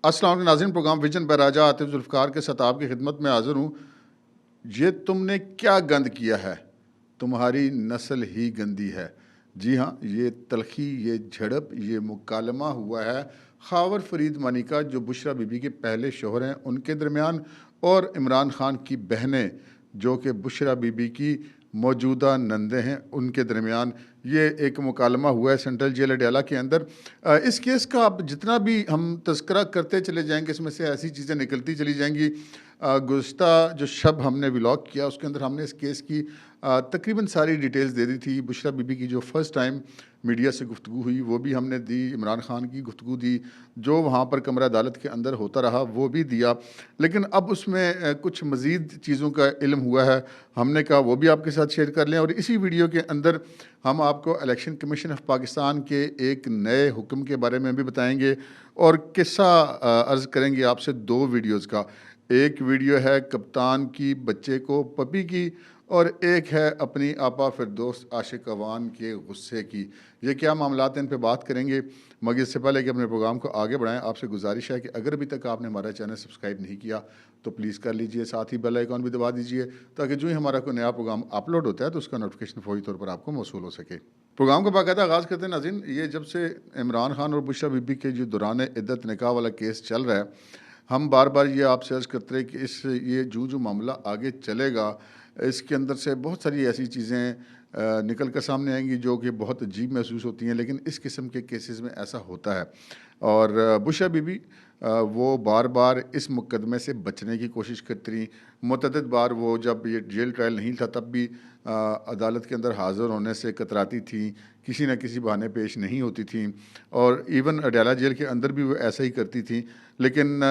अस्सलाम वालेकुम नाज़रीन, प्रोग्राम विजन बाय राजा आतिफ जुल्फ़िकार के साथ आपकी खिदमत में हाज़िर हूँ। ये तुमने क्या गंद किया है, तुम्हारी नस्ल ही गंदी है। जी हाँ, ये तलखी, ये झड़प, ये मुकालमा हुआ है खावर फरीद मानिका जो बुशरा बीबी के पहले शौहर हैं उनके दरमियान और इमरान खान की बहनें जो कि बुशरा बीबी की मौजूदा नंदे हैं उनके दरमियान ये एक मुकालमा हुआ है सेंट्रल जेल अडयाला के अंदर। इस केस का अब जितना भी हम तस्करा करते चले जाएंगे इसमें से ऐसी चीज़ें निकलती चली जाएंगी। गुज़श्ता जो शब हमने व्लॉग किया उसके अंदर हमने इस केस की तकरीबन सारी डिटेल्स दे दी थी। बुशरा बीबी की जो फर्स्ट टाइम मीडिया से गुफ्तगू हुई वो भी हमने दी, इमरान खान की गुफ्तगू दी, जो वहाँ पर कमरा अदालत के अंदर होता रहा वो भी दिया। लेकिन अब उसमें कुछ मज़ीद चीज़ों का इल्म हुआ है, हमने कहा वो भी आपके साथ शेयर कर लें। और इसी वीडियो के अंदर हम आपको इलेक्शन कमीशन ऑफ पाकिस्तान के एक नए हुक्म के बारे में भी बताएंगे और किस्सा अर्ज़ करेंगे आपसे दो वीडियोज़ का। एक वीडियो है कप्तान की बच्चे को पपी की और एक है अपनी आपा फिरदौस आशिक अवान के गुस्से की। ये क्या मामलात हैं इन पे बात करेंगे, मगर इससे पहले कि अपने प्रोग्राम को आगे बढ़ाएं आपसे गुजारिश है कि अगर अभी तक आपने हमारा चैनल सब्सक्राइब नहीं किया तो प्लीज़ कर लीजिए, साथ ही बेल आइकॉन भी दबा दीजिए ताकि जो ही हमारा कोई नया प्रोग्राम अपलोड होता है तो उसका नोटिफिकेशन फौरी तौर पर आपको मौसूल हो सके। प्रोग्राम का बाकायदा आगाज़ करते हैं नाज़रीन। ये जब से इमरान खान और बुशरा बीबी के जो दौरान इद्दत निकाह वाला केस चल रहा है, हम बार बार ये आपसे अर्ज़ करते रहे कि ये जो मामला आगे चलेगा इसके अंदर से बहुत सारी ऐसी चीज़ें निकल कर सामने आएंगी जो कि बहुत अजीब महसूस होती हैं, लेकिन इस किस्म के केसेस में ऐसा होता है। और बुशरा बीबी वो बार बार इस मुकदमे से बचने की कोशिश करती रही। मुतअद्दिद बार वो जब ये जेल ट्रायल नहीं था तब भी अदालत के अंदर हाज़िर होने से कतराती थी, किसी न किसी बहाने पेश नहीं होती थी और इवन अडयाला जेल के अंदर भी वो ऐसा ही करती थी। लेकिन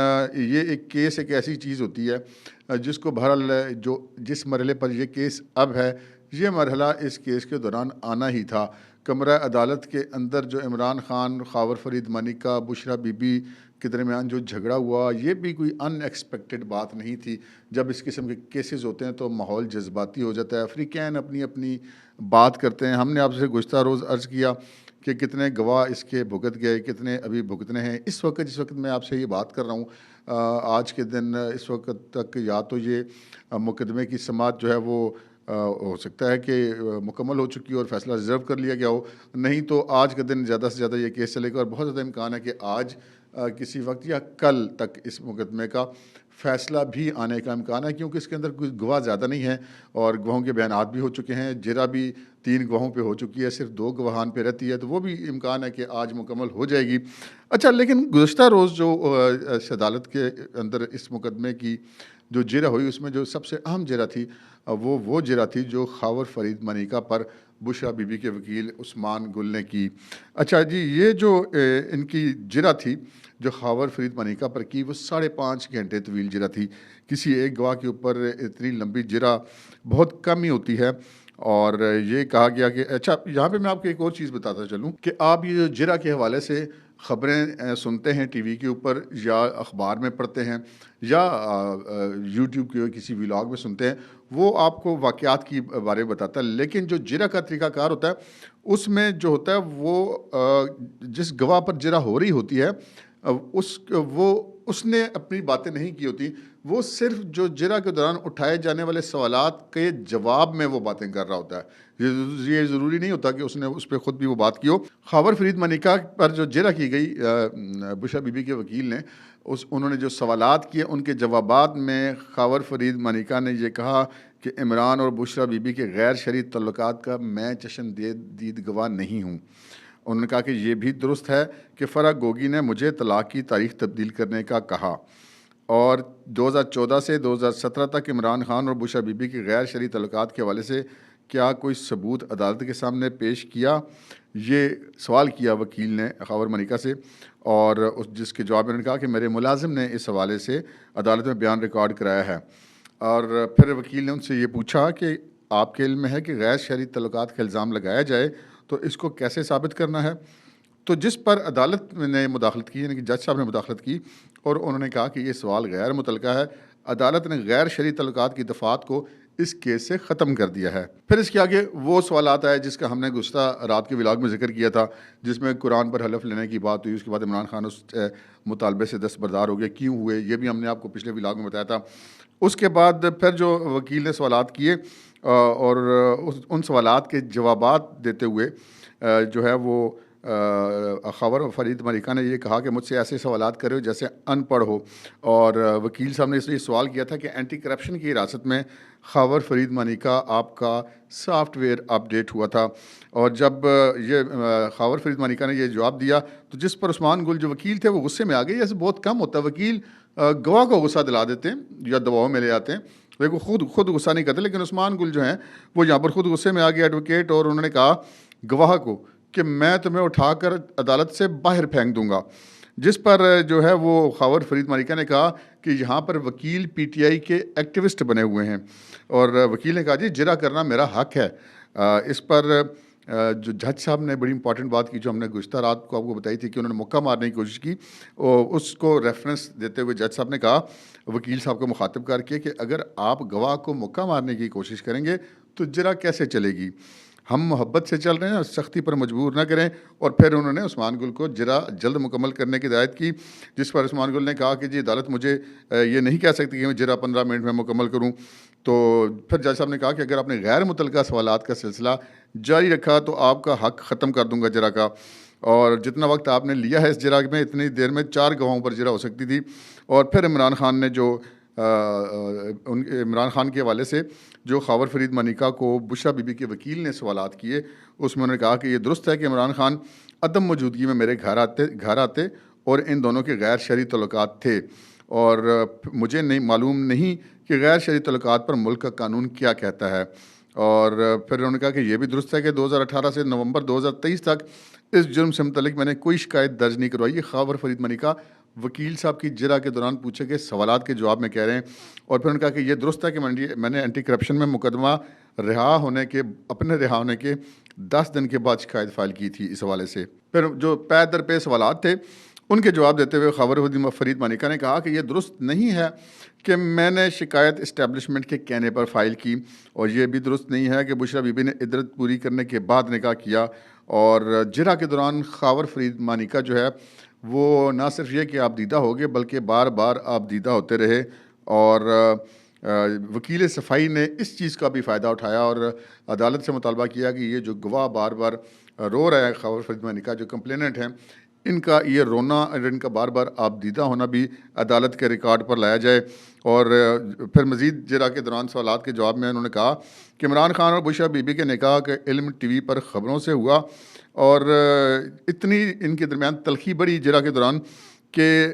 ये एक केस एक ऐसी चीज़ होती है जिसको बहरहाल जो जिस मरहले पर ये केस अब है, ये मरहला इस केस के दौरान आना ही था। कमरा अदालत के अंदर जो इमरान खान, खावर फरीद मानिका, बुशरा बीबी के दरमियान जो झगड़ा हुआ, ये भी कोई अनएक्सपेक्टेड बात नहीं थी। जब इस किस्म के केसेस होते हैं तो माहौल जज्बाती हो जाता है, अफ्रीकैन अपनी अपनी बात करते हैं। हमने आपसे गुज़श्ता रोज़ अर्ज़ किया कि कितने गवाह इसके भुगत गए, कितने अभी भुगतने हैं। इस वक्त जिस वक्त मैं आपसे ये बात कर रहा हूँ, आज के दिन इस वक्त तक या तो ये मुकदमे की समाअत जो है वो हो सकता है कि मुकम्मल हो चुकी हो और फैसला रिज़र्व कर लिया गया हो, नहीं तो आज के दिन ज़्यादा से ज़्यादा ये केस चलेगा और बहुत ज़्यादा इम्कान है कि आज किसी वक्त या कल तक इस मुकदमे का फ़ैसला भी आने का इम्कान है, क्योंकि इसके अंदर कोई गवाह ज़्यादा नहीं है और गवाहों के बयानात भी हो चुके हैं। जिरा भी 3 गवाहों पे हो चुकी है, सिर्फ 2 गवाहान पे रहती है, तो वो भी इम्कान है कि आज मुकम्मल हो जाएगी। अच्छा, लेकिन गुज़श्ता रोज़ जो इस अदालत के अंदर इस मुकदमे की जो जिरा हुई उसमें जो सबसे अहम जिरा थी वो जिरा थी जो खावर फरीद मानिका पर बुशरा बीबी के वकील उस्मान गुल ने की। अच्छा जी, ये जो इनकी जिरा थी जो खावर फरीद मानिका पर की वो 5.5 घंटे तवील जिरा थी। किसी एक गवाह के ऊपर इतनी लंबी जिरा बहुत कम ही होती है। और ये कहा गया कि अच्छा, यहाँ पे मैं आपको एक और चीज़ बताता चलूँ कि आप ये जो जिरा के हवाले से ख़बरें सुनते हैं टीवी के ऊपर या अखबार में पढ़ते हैं या यूट्यूब के किसी व्लॉग में सुनते हैं, वो आपको वाक़यात की बारे में बताता है। लेकिन जो जिरा का तरीक़ाकार होता है उसमें जो होता है वो जिस गवाह पर जिरा हो रही होती है उसने अपनी बातें नहीं की होती, वो सिर्फ जो जिरा के दौरान उठाए जाने वाले सवालात के जवाब में वो बातें कर रहा होता है। ये ज़रूरी नहीं होता कि उसने उस पर ख़ुद भी वो बात की हो। खावर फरीद मानिका पर जो जिरा की गई बुशरा बीबी के वकील ने उन्होंने जो सवालात किए उनके जवाबात में खावर फरीद मानिका ने ये कहा कि इमरान और बुशरा बीबी के गैर शरई तल्लुकात का मैं चश्मदीद गवाह नहीं हूँ। उन्होंने कहा कि ये भी दुरुस्त है कि फ़राह गोगी ने मुझे तलाक़ की तारीख़ तब्दील करने का कहा और 2014 से 2017 तक इमरान खान और बुशरा बीबी के गैर शरई तल्लुकात के हवाले से क्या कोई सबूत अदालत के सामने पेश किया, ये सवाल किया वकील ने खावर मानिका से। और जिसके जवाब में उन्होंने कहा कि मेरे मुलाजिम ने इस हवाले से अदालत में बयान रिकॉर्ड कराया है। और फिर वकील ने उनसे ये पूछा कि आपके इल्म में है कि गैर शरई तल्लुकात का इल्ज़ाम लगाया जाए तो इसको कैसे साबित करना है। तो जिस पर अदालत ने मुदाखलत की, यानी कि जज साहब ने मुदाखलत की और उन्होंने कहा कि ये सवाल गैर मुतलका है। अदालत ने गैर शरई तल्लुकात की दफ़ात को इस केस से ख़त्म कर दिया है। फिर इसके आगे वो सवालात आए जिसका हमने गुज़श्ता रात के व्लॉग में ज़िक्र किया था, जिसमें कुरान पर हलफ लेने की बात हुई। उसके बाद इमरान खान उस मुतालबे से दस्तबरदार हो गए, क्यों हुए, ये भी हमने आपको पिछले व्लॉग में बताया था। उसके बाद फिर जो वकील ने सवालात किए और उन सवालात के जवाबात देते हुए जो है वो खबर फरीद मलिका ने ये कहा कि मुझसे ऐसे सवालात करे हो जैसे अनपढ़ हो। और वकील साहब ने इसलिए सवाल किया था कि एंटी करप्शन की हिरासत में खबर फरीद मलिका आपका सॉफ्टवेयर अपडेट हुआ था। और जब ये खबर फरीद मलिका ने ये जवाब दिया तो जिस पर उस्मान गुल जो वकील थे वो गुस्से में आ गए। ऐसे बहुत कम होता है वकील गवाह को गुस्सा दिला देते हैं या दबाव में ले आते हैं, देखो खुद गुस्सा नहीं करते। लेकिन उस्मान गुल जो हैं वो यहाँ पर खुद गुस्से में आ गए एडवोकेट, और उन्होंने कहा गवाह को कि मैं तुम्हें उठाकर अदालत से बाहर फेंक दूंगा। जिस पर जो है वो खबर फरीद मलिका ने कहा कि यहाँ पर वकील पीटीआई के एक्टिविस्ट बने हुए हैं। और वकील ने कहा जी जिरा करना मेरा हक है। इस पर जो जज साहब ने बड़ी इंपॉर्टेंट बात की जो हमने गुज़श्ता रात को आपको बताई थी कि उन्होंने मौका मारने की कोशिश की, और उसको रेफरेंस देते हुए जज साहब ने कहा वकील साहब को मुखातिब करके कि अगर आप गवाह को मौका मारने की कोशिश करेंगे तो जरा कैसे चलेगी। हम मोहब्बत से चल रहे हैं, सख्ती पर मजबूर ना करें। और फिर उन्होंने उस्मान गुल को जरा जल्द मुकम्मल करने की हिदायत की, जिस पर उस्मान गुल ने कहा कि जी अदालत मुझे ये नहीं कह सकती कि मैं जरा 15 मिनट में मुकम्मल करूं। तो फिर जज साहब ने कहा कि अगर आपने गैर मुतल्लका सवालात का सिलसिला जारी रखा तो आपका हक ख़त्म कर दूंगा जरा का, और जितना वक्त आपने लिया है इस जरा में इतनी देर में 4 गवाहों पर जरा हो सकती थी। और फिर इमरान खान ने जो इमरान खान के हवाले से जो खबर फरीद मलिका को बुशरा बीबी के वकील ने सवालात किए, उसमें उन्होंने कहा कि ये दुरुस्त है कि इमरान खान अदम मौजूदगी में मेरे घर आते और इन दोनों के गैर शरई तल्लुकात थे, और मुझे नहीं मालूम नहीं कि गैर शरई तल्लुकात पर मुल्क का कानून क्या कहता है। और फिर उन्होंने कहा कि यह भी दुरुस्त है कि 2018 से नवंबर 2023 तक इस जुर्म से मुतल्लिक मैंने कोई शिकायत दर्ज नहीं करवाई। ये खबर फरीद मलिका वकील साहब की जरा के दौरान पूछे गए सवालात के जवाब में कह रहे हैं। और फिर उन्होंने कहा कि ये दुरुस्त है कि मैंने एंटी करप्शन में मुकदमा अपने रिहा होने के 10 दिन के बाद शिकायत फाइल की थी इस हवाले से। फिर जो पै दर पे सवालात थे उनके जवाब देते हुए खबर फरीद मलिका ने कहा कि यह दुरुस्त नहीं है कि मैंने शिकायत इस्टेब्लिशमेंट के कहने पर फ़ाइल की, और ये भी दुरुस्त नहीं है कि बुशरा बीबी ने इद्दत पूरी करने के बाद निकाह किया। और जिरा के दौरान खबर फरीद मलिका जो है वो ना सिर्फ ये कि आप दीदा हो गए बल्कि बार बार आप दीदा होते रहे। और वकील सफ़ाई ने इस चीज़ का भी फ़ायदा उठाया और अदालत से मुतालबा किया कि ये जो गवाह बार बार रो रहा है खबर फरीद मलिका जो कंप्लेनेंट हैं, इनका ये रोना और इनका बार बार आपदीदा होना भी अदालत के रिकॉर्ड पर लाया जाए। और फिर मज़ीद जरा के दौरान सवालात के जवाब में उन्होंने कहा कि इमरान खान और बुशरा बीबी के निकाह के इल्म टीवी पर ख़बरों से हुआ, और इतनी इनके दरमियान तलखी बड़ी जरा के दौरान कि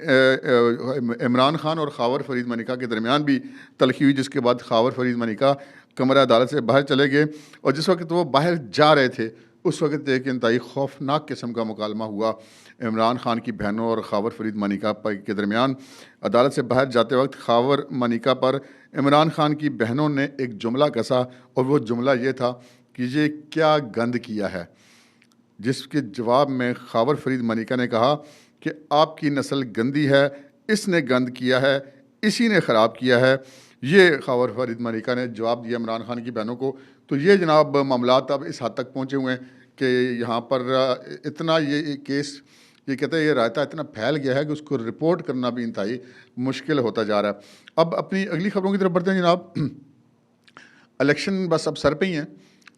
इमरान खान और खबर फरीद मलिका के दरमियान भी तलखी हुई, जिसके बाद खबर फरीद मलिका कमरा अदालत से बाहर चले गए। और जिस वक्त वो बाहर जा रहे थे उस वक्त एक इंतहाई खौफनाक किस्म का मुकालमा हुआ इमरान खान की बहनों और खबर फरीद मलिका के दरमियान। अदालत से बाहर जाते वक्त खबर मलिका पर इमरान खान की बहनों ने एक जुमला कसा, और वो जुमला ये था कि ये क्या गंद किया है, जिसके जवाब में खबर फरीद मलिका ने कहा कि आपकी नस्ल गंदी है, इसने गंद किया है, इसी ने ख़राब किया है। ये खबर फरीद मलिका ने जवाब दिया इमरान खान की बहनों को। तो ये जनाब मामलात अब इस हद तक पहुँचे हुए हैं कि यहाँ पर इतना ये केस ये कहते हैं ये रायता इतना फैल गया है कि उसको रिपोर्ट करना भी इंतहाई मुश्किल होता जा रहा है। अब अपनी अगली खबरों की तरफ बढ़ते हैं जनाब। इलेक्शन बस अब सर पे ही हैं।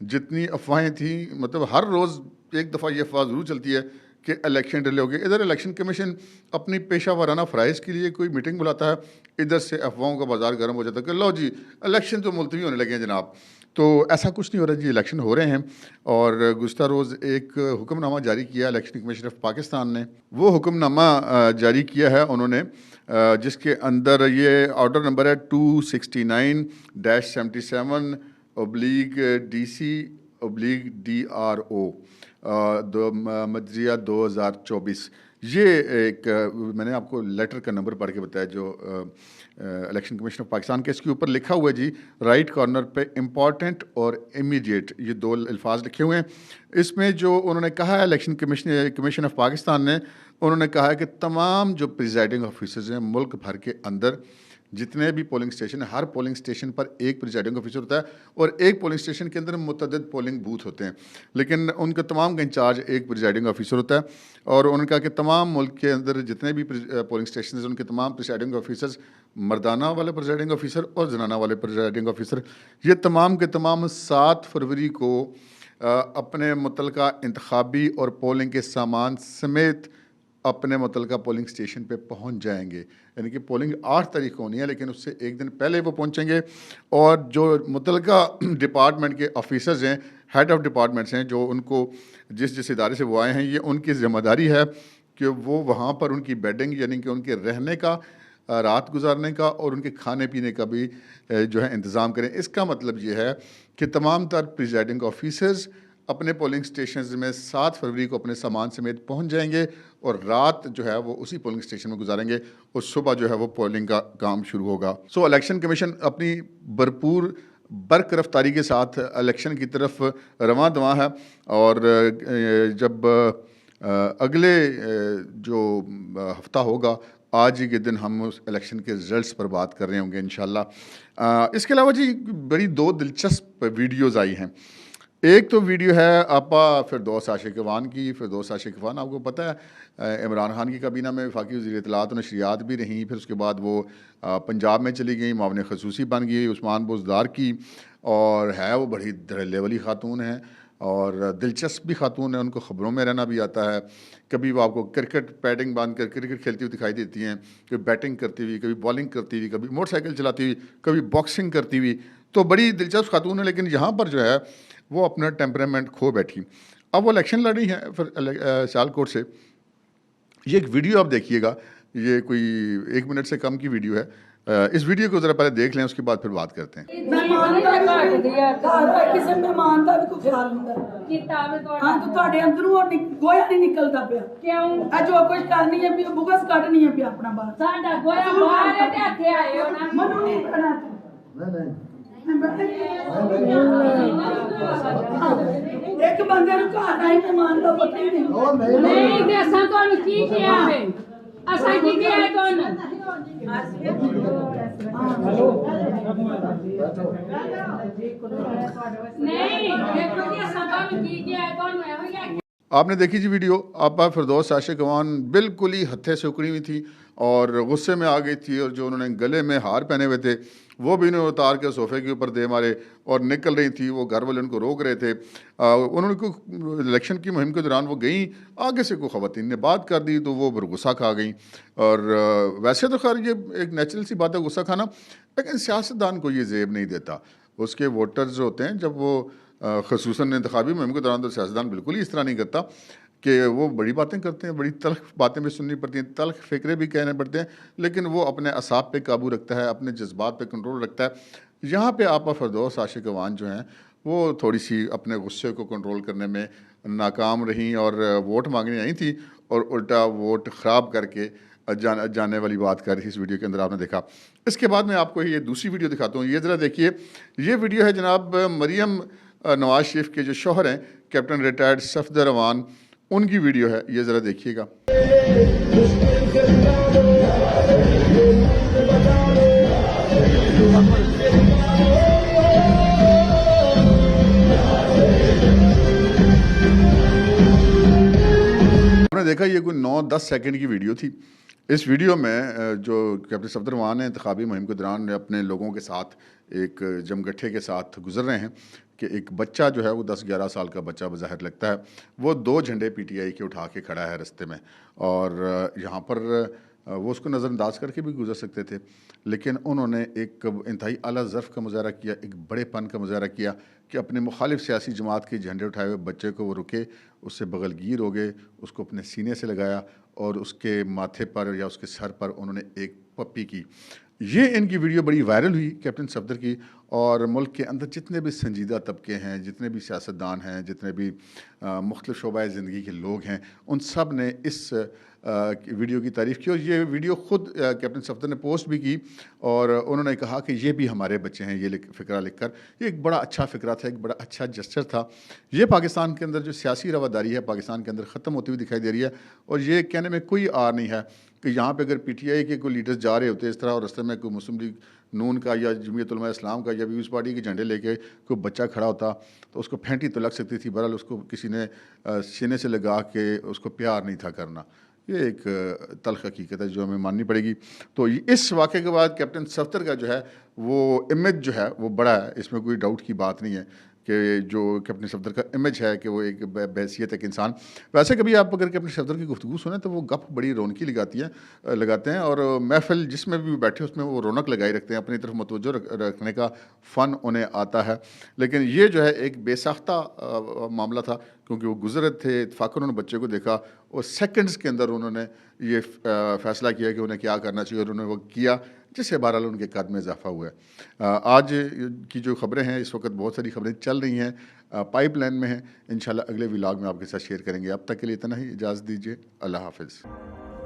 जितनी अफवाहें थी, मतलब हर रोज़ एक दफ़ा ये अफवाह ज़रूर चलती है कि इलेक्शन डिले हो गए। इधर इलेक्शन कमीशन अपनी पेशा वाराना फ़राइज़ के लिए कोई मीटिंग बुलाता है, इधर से अफवाहों का बाज़ार गर्म हो जाता है कि लो जी इलेक्शन तो मुलतवी होने लगे हैं जनाब। तो ऐसा कुछ नहीं हो रहा जी, इलेक्शन हो रहे हैं। और गुज़श्ता रोज़ एक हुक्मनामा जारी किया इलेक्शन कमीशन ऑफ पाकिस्तान ने। वो हुक्मनामा जारी किया है उन्होंने, जिसके अंदर ये ऑर्डर नंबर है 269-77/DC/DRO मजरिया 2024। ये एक मैंने आपको लेटर का नंबर पढ़ के बताया जो इलेक्शन कमीशन ऑफ पाकिस्तान के, इसके ऊपर लिखा हुआ है जी राइट कॉर्नर पे इम्पॉर्टेंट और इमीडिएट, ये 2 अल्फाज लिखे हुए हैं। इसमें जो उन्होंने कहा है इलेक्शन कमीशन ऑफ पाकिस्तान ने, उन्होंने कहा है कि तमाम जो प्रिजाइडिंग ऑफिसर्स हैं मुल्क भर के अंदर जितने भी पोलिंग स्टेशन है, हर पोलिंग स्टेशन पर एक प्रिजाइडिंग ऑफिसर होता है और एक पोलिंग स्टेशन के अंदर मुतअद्दिद पोलिंग बूथ होते हैं, लेकिन उनका तमाम का इंचार्ज एक प्रिजाइडिंग ऑफिसर होता है। और उन्होंने कहा कि तमाम मुल्क के अंदर जितने भी पोलिंग स्टेशन हैं उनके तमाम प्रिजाइडिंग ऑफिसर्स, मर्दाना वाले प्रिजाइडिंग ऑफिसर और जनाना वाले प्रिजाइडिंग ऑफिसर, ये तमाम के तमाम 7 फरवरी को अपने मुतलका इंतखाबी और पोलिंग के सामान समेत अपने मुतलका पोलिंग स्टेशन पे पहुंच जाएंगे। यानी कि पोलिंग 8 तारीख को होनी है, लेकिन उससे एक दिन पहले वो पहुंचेंगे। और जो मुतलका डिपार्टमेंट के ऑफिसर्स हैं, हेड ऑफ डिपार्टमेंट्स हैं, जो उनको जिस जिस इदारे से वो आए हैं, ये उनकी ज़िम्मेदारी है कि वो वहाँ पर उनकी बेडिंग यानी कि उनके रहने का, रात गुजारने का और उनके खाने पीने का भी जो है इंतज़ाम करें। इसका मतलब ये है कि तमाम तर प्रिजाइडिंग ऑफिसर्स अपने पोलिंग स्टेशन में 7 फरवरी को अपने सामान समेत पहुंच जाएंगे और रात जो है वो उसी पोलिंग स्टेशन में गुजारेंगे और सुबह जो है वो पोलिंग का काम शुरू होगा। सो इलेक्शन कमीशन अपनी भरपूर बरक रफ्तारी के साथ इलेक्शन की तरफ रवां दवां है। और जब अगले जो हफ्ता होगा, आज ही के दिन हम उस इलेक्शन के रिजल्ट्स पर बात कर रहे होंगे इंशाल्लाह। इसके अलावा जी बड़ी 2 दिलचस्प वीडियोज़ आई हैं। एक तो वीडियो है आपा फिरदौस आशिकवान की। फिरदौस आशिकवान आपको पता है इमरान खान की काबीना में वफाकी वज़ीर इत्तलात और नशरियात भी रहीं, फिर उसके बाद वो पंजाब में चली गई, मामले खसूसी बन गई उस्मान बुज़दार की। और है वो बड़ी धड़ल्ले वाली खातून है और दिलचस्प भी खातून है, उनको ख़बरों में रहना भी आता है। कभी वो आपको क्रिकेट पैडिंग बांध कर क्रिकेट खेलती हुई दिखाई देती हैं, कभी बैटिंग करती हुई, कभी बॉलिंग करती हुई, कभी मोटरसाइकिल चलाती हुई, कभी बॉक्सिंग करती हुई। तो बड़ी दिलचस्प खातून है, लेकिन यहाँ पर जो है वो अपना टेम्परामेंट खो बैठी। अब वो इलेक्शन लड़ रही हैं फिर सियालकोट से। ये एक वीडियो आप देखिएगा, ये कोई 1 मिनट से कम की वीडियो है। इस वीडियो को ज़रा पहले देख लें, उसके बाद फिर बात करते हैं। ਕਿਸੇ ਮਹਿਮਾਨ ਦਾ ਵੀ ਕੋਈ ਖਿਆਲ ਹੁੰਦਾ ਕੀਤਾ ਵੇ ਹਾਂ ਤਾਂ ਤੁਹਾਡੇ ਅੰਦਰੋਂ ਉਹ ਗੋਇਆ ਨਹੀਂ ਨਿਕਲਦਾ ਪਿਆ ਕਿਉਂ ਆ ਜੋ ਕੁਝ ਕਰਨੀ ਹੈ ਵੀ ਬੁਗਸ ਕੱਢਣੀ ਹੈ ਵੀ ਆਪਣਾ ਬਾਹਰ ਸਾਡਾ ਗੋਇਆ ਬਾਹਰ ਹੈ ਤੇ ਇੱਥੇ ਆਏ ਹੋ ਨਾ ਮਨੂੰ ਨਹੀਂ ਪੜਨਾ नहीं ਇੱਕ ਬੰਦੇ ਨੂੰ ਘਰ ਆਈ ਮਹਿਮਾਨ ਦਾ ਪਤਾ ਹੀ ਨਹੀਂ ਨਹੀਂ ਤੇ ਅਸਾਂ ਤੁਹਾਨੂੰ ਕੀ ਕਿਹਾ ਵੇ ਅਸਾਂ ਕੀ ਕਿਹਾ ਤੁਹਾਨੂੰ ਨਹੀਂ ਦੇਖੋ ਕਿ ਅਸਾਂ ਤੁਹਾਨੂੰ ਕੀ ਕਿਹਾ ਤੁਹਾਨੂੰ ਇਹੋ ਜਿਹਾ आपने देखी जी वीडियो। आपा फिरदौस आशिकवान बिल्कुल ही हत्थे से उकड़ी हुई थी और गुस्से में आ गई थी, और जो उन्होंने गले में हार पहने हुए थे वो भी उन्हें उतार के सोफे के ऊपर दे मारे और निकल रही थी। वो घर वाले उनको रोक रहे थे। उन्होंने को इलेक्शन की मुहिम के दौरान वो गई, आगे से कोई ख़वातीन ने बात कर दी तो वो फिर गुस्सा खा गई। और वैसे तो खैर ये एक नेचुरल सी बात है गुस्सा खाना, लेकिन सियासतदान को ये ज़ेब नहीं देता। उसके वोटर्स होते हैं, जब वो ख़ुसूसन इंतखाबी मुहिम के दौरान तो सियासतदान बिल्कुल ही इस तरह नहीं करता कि वो बड़ी बातें करते हैं, बड़ी तल्ख बातें भी सुननी पड़ती हैं, तल्ख फ़िक्रे भी कहने पड़ते हैं, लेकिन वो अपने असाब पे काबू रखता है, अपने जज्बात पे कंट्रोल रखता है। यहाँ पे आपा फिरदौस आशिकवान जो हैं वो थोड़ी सी अपने गुस्से को कंट्रोल करने में नाकाम रहीं और वोट मांगने आई थी और उल्टा वोट ख़राब करके जाने वाली बात कर रही थी। इस वीडियो के अंदर आपने देखा। इसके बाद मैं आपको ये दूसरी वीडियो दिखाता हूँ। ये ज़रा देखिए, ये वीडियो है जनाब मरियम नवाज शरीफ के जो शौहर हैं कैप्टन रिटायर्ड सफदर अवान, उनकी वीडियो है। ये ज़रा देखिएगा। आपने देखा ये कोई 9-10 सेकंड की वीडियो थी। इस वीडियो में जो कैप्टन सफदर अवान है इंतखाबी मुहिम के दौरान अपने लोगों के साथ एक जमगट्ठे के साथ गुजर रहे हैं कि एक बच्चा जो है वो 10-11 साल का बच्चा बज़ाहिर लगता है, वो 2 झंडे पीटीआई के उठा के खड़ा है रास्ते में। और यहाँ पर वो उसको नज़रअंदाज करके भी गुजर सकते थे, लेकिन उन्होंने एक इंतहाई आला ज़र्फ़ का मुज़ाहरा किया, एक बड़ेपन का मुज़ाहरा किया कि अपने मुखालिफ सियासी जमात के झंडे उठाए हुए बच्चे को वो रुके, उससे बगलगीर हो गए, उसको अपने सीने से लगाया और उसके माथे पर या उसके सर पर उन्होंने एक पप्पी की। ये इनकी वीडियो बड़ी वायरल हुई कैप्टन सफदर की, और मुल्क के अंदर जितने भी संजीदा तबके हैं, जितने भी सियासतदान हैं, जितने भी मुख्तलिफ शोबाए ज़िंदगी के लोग हैं, उन सब ने इस वीडियो की तारीफ़ की। और ये वीडियो ख़ुद कैप्टन सफदर ने पोस्ट भी की और उन्होंने कहा कि ये भी हमारे बच्चे हैं, ये फ़िक्रा लिख कर। ये एक बड़ा अच्छा फ़िक्रा था, एक बड़ा अच्छा जेस्चर था। ये पाकिस्तान के अंदर जो सियासी रवादारी है पाकिस्तान के अंदर ख़त्म होती हुई दिखाई दे रही है। और ये कहने में कोई आर नहीं है कि यहाँ पे अगर पीटीआई के कोई लीडर्स जा रहे होते इस तरह और रास्ते में कोई मुस्लिम लीग नून का या जमीयत उलमा इस्लाम का या पीपल्स पार्टी के झंडे लेके कोई बच्चा खड़ा होता तो उसको फेंटी तो लग सकती थी, बहरहाल उसको किसी ने सीने से लगा के उसको प्यार नहीं था करना। ये एक तल्ख़ हकीकत है जो हमें माननी पड़ेगी। तो इस वाक़े के बाद कैप्टन सफदर का जो है वो इमेज जो है वो बड़ा है, इसमें कोई डाउट की बात नहीं है कि जो कैप्टन सफदर का इमेज है कि वो एक बहैसियत एक इंसान। वैसे कभी आप अगर कैप्टन सफदर की गुफ्तगू सुने तो वो गप बड़ी रौनकी लगाते हैं और महफ़िल जिसमें भी बैठे उसमें वो रौनक लगाई रखते हैं, अपनी तरफ मतवज्जो रखने का फ़न उन्हें आता है। लेकिन ये जो है एक बेसाख्ता मामला था क्योंकि वो गुज़रे थे, इत्तफ़ाक़न उन्होंने बच्चे को देखा और सेकंड्स के अंदर उन्होंने ये फ़ैसला किया कि उन्हें क्या करना चाहिए और उन्होंने वो किया, जिससे बहरहाल उनके कद में इजाफा हुआ है। आज की जो ख़बरें हैं, इस वक्त बहुत सारी ख़बरें चल रही हैं, पाइपलाइन में हैं। इंशाल्लाह अगले व्लॉग में आपके साथ शेयर करेंगे। अब तक के लिए इतना ही, इजाज़त दीजिए। अल्लाह हाफ़िज़।